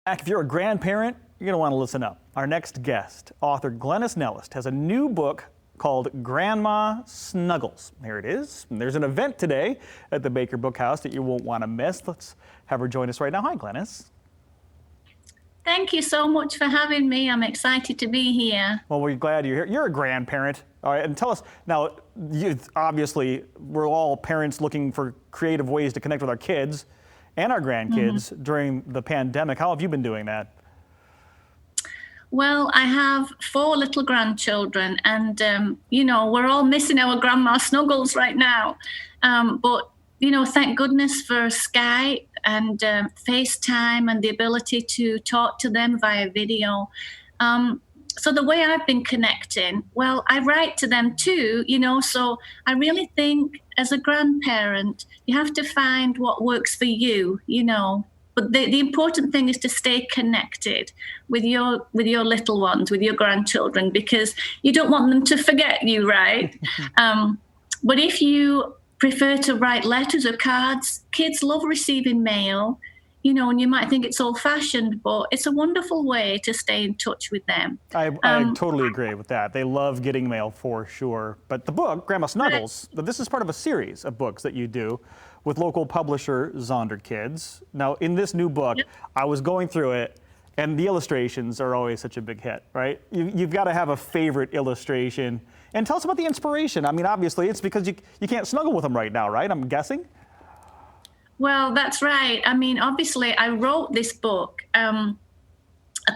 If you're a grandparent, you're going to want to listen up. Our next guest, author Glenys Nellist, has a new book called Grandma Snuggles. Here it is. And there's an event today at the Baker Book House that you won't want to miss. Let's have her join us right now. Hi, Glenys. Thank you so much for having me. I'm excited to be here. Well, we're glad you're here. You're a grandparent. All right, and tell us now, obviously, we're all parents looking for creative ways to connect with our kids and our grandkids during the pandemic. How have you been doing that? Well, I have 4 little grandchildren, and we're all missing our grandma Snuggles right now. But thank goodness for Skype and FaceTime and the ability to talk to them via video. So the way I've been connecting, well, I write to them too, so I really think as a grandparent, you have to find what works for you, But the important thing is to stay connected with your little ones, with your grandchildren, because you don't want them to forget you, right? But if you prefer to write letters or cards, kids love receiving mail, and you might think it's old-fashioned, but it's a wonderful way to stay in touch with them. I totally agree with that. They love getting mail for sure. But the book, Grandma Snuggles, this is part of a series of books that you do with local publisher Zonder Kids. Now, in this new book, I was going through it, and the illustrations are always such a big hit, right? You've got to have a favorite illustration. And tell us about the inspiration. I mean, obviously, it's because you can't snuggle with them right now, right? I'm guessing? Well, that's right. I mean, obviously, I wrote this book a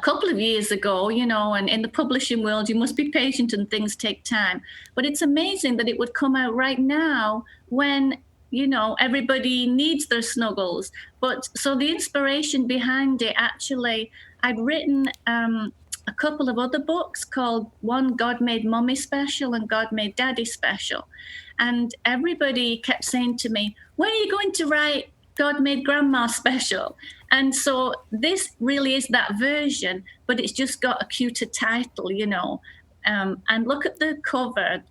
couple of years ago, and in the publishing world, you must be patient and things take time. But it's amazing that it would come out right now when everybody needs their snuggles. But so the inspiration behind it, actually, I'd written a couple of other books called one God Made Mommy Special and God Made Daddy Special. And everybody kept saying to me, when are you going to write God Made Grandma Special? And so this really is that version, but it's just got a cuter title, And look at the cover.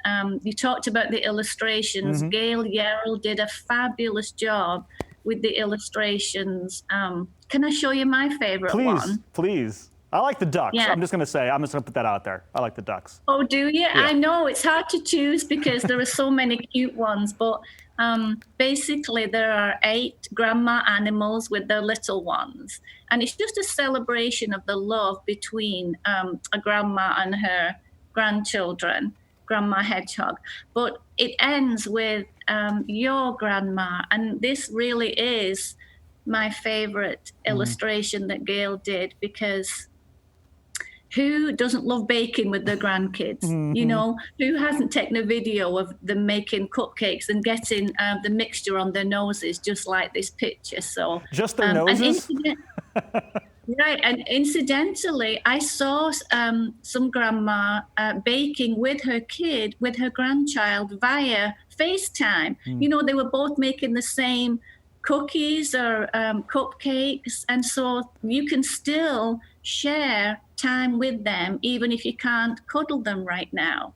You talked about the illustrations. Gail Yarrell did a fabulous job with the illustrations. Can I show you my favorite one? Please. I like the ducks. Yeah. I'm just going to put that out there. I like the ducks. Oh, do you? Yeah. I know it's hard to choose because there are so many cute ones, but basically there are 8 grandma animals with their little ones. And it's just a celebration of the love between a grandma and her grandchildren, Grandma Hedgehog. But it ends with your grandma. And this really is my favorite illustration that Gail did, because who doesn't love baking with their grandkids? Who hasn't taken a video of them making cupcakes and getting the mixture on their noses, just like this picture? So just their noses? Right, and incidentally, I saw some grandma baking with her kid, with her grandchild via FaceTime. They were both making the same cookies or cupcakes, and so you can still share time with them even if you can't cuddle them right now.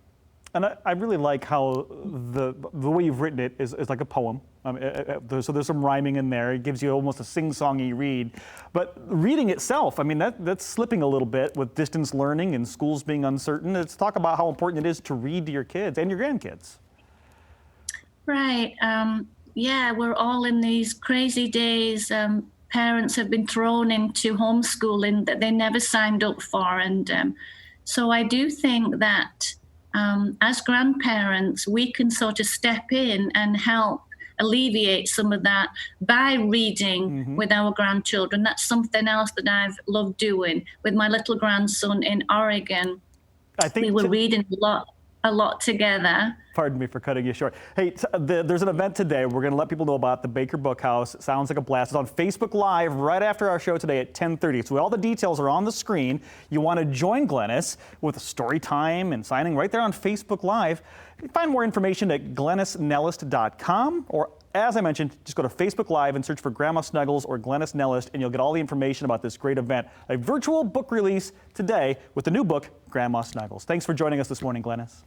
And I really like how the way you've written it is like a poem. So there's some rhyming in there. It gives you almost a sing-songy read. But reading itself, I mean, that's slipping a little bit with distance learning and schools being uncertain. Let's talk about how important it is to read to your kids and your grandkids. Right. Yeah, we're all in these crazy days. Parents have been thrown into homeschooling that they never signed up for. And so I do think that as grandparents, we can sort of step in and help alleviate some of that by reading with our grandchildren. That's something else that I've loved doing with my little grandson in Oregon. I think we were reading a lot together. Pardon me for cutting you short. Hey, there's an event today. We're going to let people know about the Baker Book House. It sounds like a blast. It's on Facebook Live right after our show today at 10:30. So all the details are on the screen. You want to join Glenys with a story time and signing right there on Facebook Live. You can find more information at glenysnellist.com, or as I mentioned, just go to Facebook Live and search for Grandma Snuggles or Glenys Nellist, and you'll get all the information about this great event. A virtual book release today with the new book, Grandma Snuggles. Thanks for joining us this morning, Glenys.